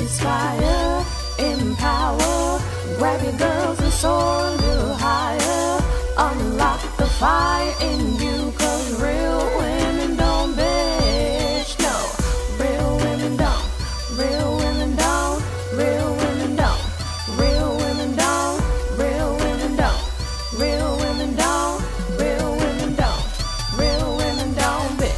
inspire, empower. Grab your girls and soar a little higher. Unlock the fire in you, 'cause real women don't bitch. No, real women don't. Real women don't. Real women don't. Real women don't. Real women don't. Real women don't. Real women don't. Real women don't bitch.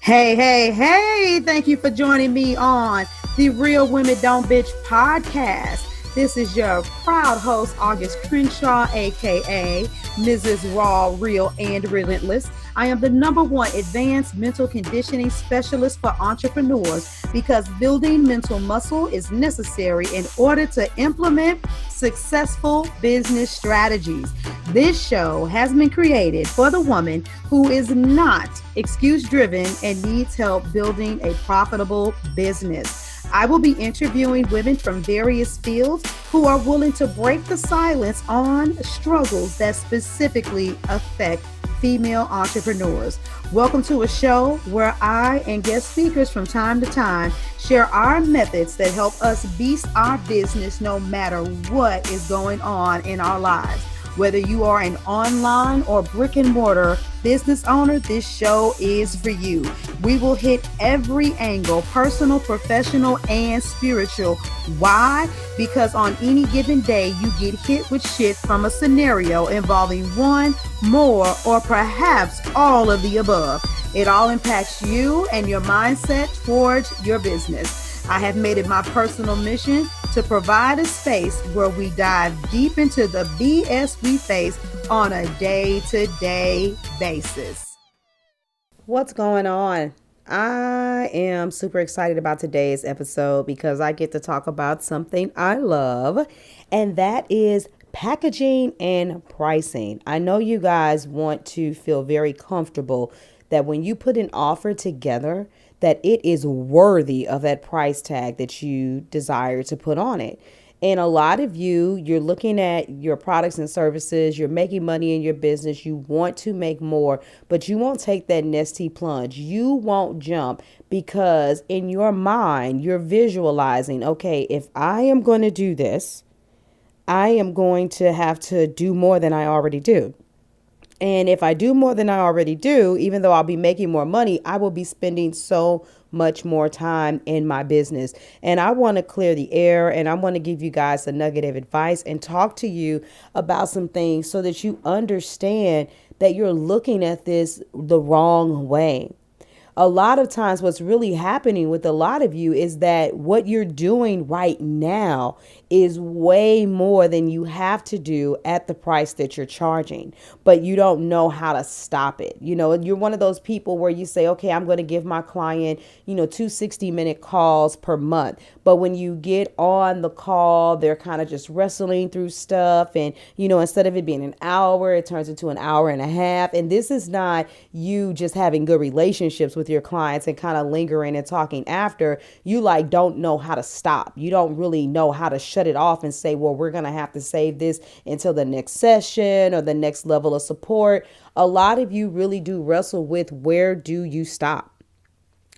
Hey, thank you for joining me on the Real Women Don't Bitch podcast. This is your proud host, August Crenshaw, aka Mrs. Raw, Real, and Relentless. I am the #1 advanced mental conditioning specialist for entrepreneurs because building mental muscle is necessary in order to implement successful business strategies. This show has been created for the woman who is not excuse-driven and needs help building a profitable business. I will be interviewing women from various fields who are willing to break the silence on struggles that specifically affect female entrepreneurs. Welcome to a show where I and guest speakers from time to time share our methods that help us beast our business no matter what is going on in our lives. Whether you are an online or brick and mortar business owner, this show is for you. We will hit every angle, personal, professional, and spiritual. Why? Because on any given day, you get hit with shit from a scenario involving one, more, or perhaps all of the above. It all impacts you and your mindset towards your business. I have made it my personal mission to provide a space where we dive deep into the BS we face on a day-to-day basis. What's going on? I am super excited about today's episode because I get to talk about something I love, and that is packaging and pricing. I know you guys want to feel very comfortable that when you put an offer together, that it is worthy of that price tag that you desire to put on it. And a lot of you're looking at your products and services, you're making money in your business, you want to make more, but you won't take that nesty plunge. You won't jump because in your mind, you're visualizing, okay, if I am going to do this, I am going to have to do more than I already do. And if I do more than I already do, even though I'll be making more money, I will be spending so much more time in my business. And I want to clear the air, and I want to give you guys a nugget of advice and talk to you about some things so that you understand that you're looking at this the wrong way. A lot of times what's really happening with a lot of you is that what you're doing right now is way more than you have to do at the price that you're charging, but you don't know how to stop it. You know, you're one of those people where you say, okay, I'm going to give my client, 2 60-minute calls per month. But when you get on the call, they're kind of just wrestling through stuff. And, instead of it being an hour, it turns into an hour and a half. And this is not you just having good relationships with your clients and kind of lingering and talking after. You don't know how to stop. You don't really know how to shut it off and say, well, we're going to have to save this until the next session or the next level of support. A lot of you really do wrestle with, where do you stop?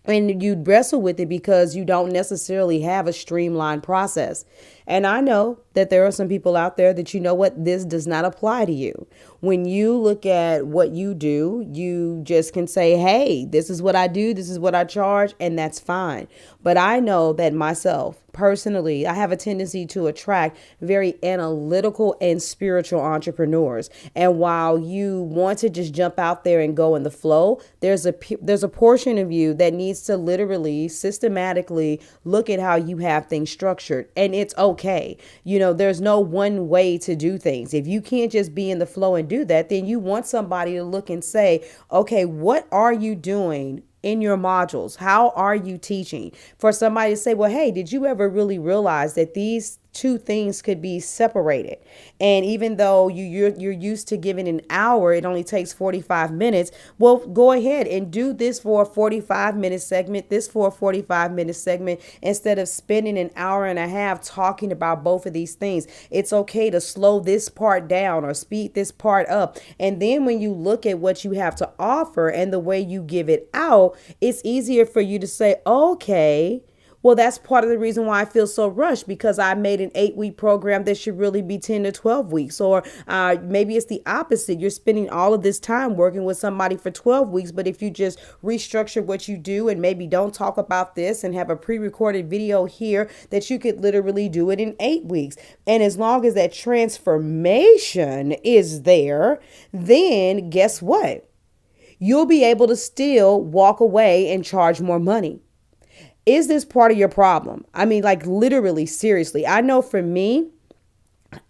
And you wrestle with it because you don't necessarily have a streamlined process. And I know that there are some people out there that, this does not apply to you. When you look at what you do, you just can say, hey, this is what I do. This is what I charge. And that's fine. But I know that myself, personally, I have a tendency to attract very analytical and spiritual entrepreneurs. And while you want to just jump out there and go in the flow, there's a portion of you that needs to literally systematically look at how you have things structured. And it's okay. There's no one way to do things. If you can't just be in the flow and do that, then you want somebody to look and say, okay, what are you doing in your modules? How are you teaching? For somebody to say, well, hey, did you ever really realize that these two things could be separated. And even though you're used to giving an hour, it only takes 45 minutes. Well, go ahead and do this for a 45-minute segment, this for a 45-minute segment, instead of spending an hour and a half talking about both of these things. It's okay to slow this part down or speed this part up. And then when you look at what you have to offer and the way you give it out, it's easier for you to say, okay, well, that's part of the reason why I feel so rushed, because I made an 8-week program that should really be 10 to 12 weeks. Or maybe it's the opposite. You're spending all of this time working with somebody for 12 weeks. But if you just restructure what you do and maybe don't talk about this and have a pre-recorded video here, that you could literally do it in 8 weeks. And as long as that transformation is there, then guess what? You'll be able to still walk away and charge more money. Is this part of your problem? I mean, like literally, seriously. I know for me,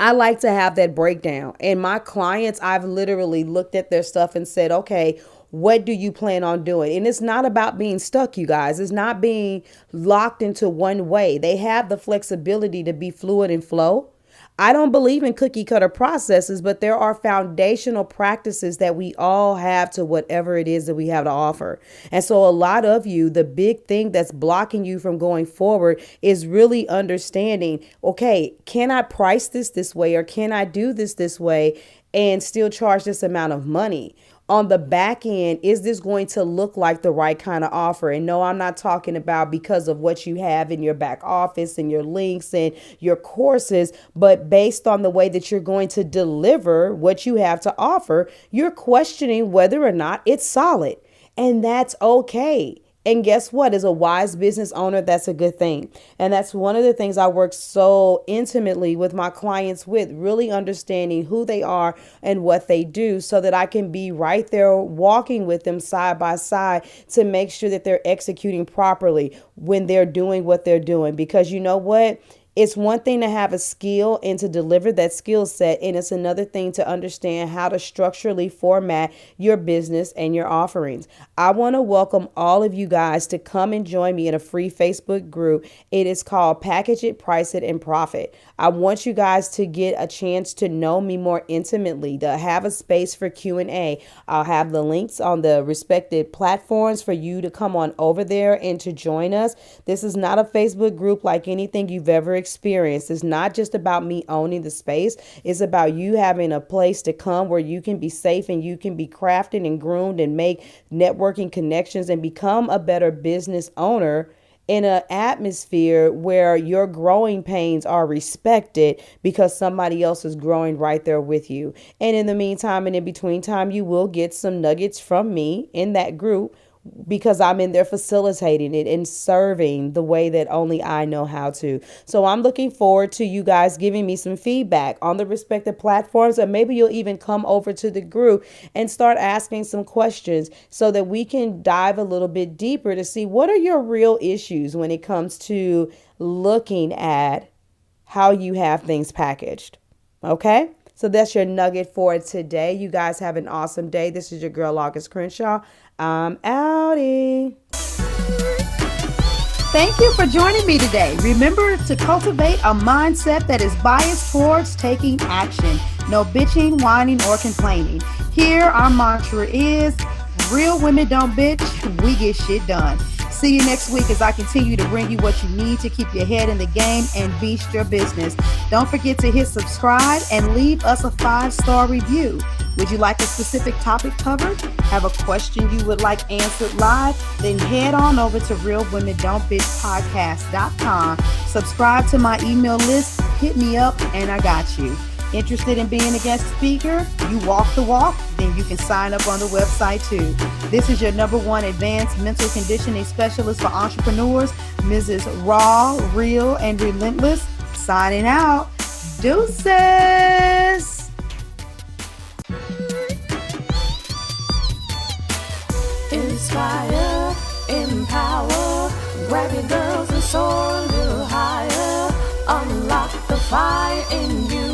I like to have that breakdown. And my clients, I've literally looked at their stuff and said, okay, what do you plan on doing? And it's not about being stuck, you guys. It's not being locked into one way. They have the flexibility to be fluid and flow. I don't believe in cookie cutter processes, but there are foundational practices that we all have to whatever it is that we have to offer. And so a lot of you, the big thing that's blocking you from going forward is really understanding, okay, can I price this way, or can I do this way and still charge this amount of money? On the back end, is this going to look like the right kind of offer? And no, I'm not talking about because of what you have in your back office and your links and your courses, but based on the way that you're going to deliver what you have to offer, you're questioning whether or not it's solid. And that's okay. And guess what? As a wise business owner, that's a good thing. And that's one of the things I work so intimately with my clients with, really understanding who they are and what they do so that I can be right there walking with them side by side to make sure that they're executing properly when they're doing what they're doing. Because you know what? It's one thing to have a skill and to deliver that skill set, and it's another thing to understand how to structurally format your business and your offerings. I want to welcome all of you guys to come and join me in a free Facebook group. It is called Package It, Price It, and Profit. I want you guys to get a chance to know me more intimately, to have a space for Q&A. I'll have the links on the respected platforms for you to come on over there and to join us. This is not a Facebook group like anything you've ever experienced. It's not just about me owning the space. It's about you having a place to come where you can be safe and you can be crafted and groomed and make networking connections and become a better business owner in an atmosphere where your growing pains are respected because somebody else is growing right there with you. And in the meantime and in between time, you will get some nuggets from me in that group, because I'm in there facilitating it and serving the way that only I know how to. So I'm looking forward to you guys giving me some feedback on the respective platforms, or maybe you'll even come over to the group and start asking some questions so that we can dive a little bit deeper to see what are your real issues when it comes to looking at how you have things packaged. Okay? So that's your nugget for today. You guys have an awesome day. This is your girl, August Crenshaw. I'm outie. Thank you for joining me today. Remember to cultivate a mindset that is biased towards taking action. No bitching, whining, or complaining. Here, our mantra is, real women don't bitch, we get shit done. See you next week as I continue to bring you what you need to keep your head in the game and beast your business. Don't forget to hit subscribe and leave us a 5-star review. Would you like a specific topic covered? Have a question you would like answered live? Then head on over to realwomendon'tbitchpodcast.com. Subscribe to my email list, hit me up, and I got you. Interested in being a guest speaker? You walk the walk? Then you can sign up on the website too. This is your #1 advanced mental conditioning specialist for entrepreneurs, Mrs. Raw, Real, and Relentless. Signing out. Deuces. Inspire, empower, grab your girls and soar a little higher. Unlock the fire in you.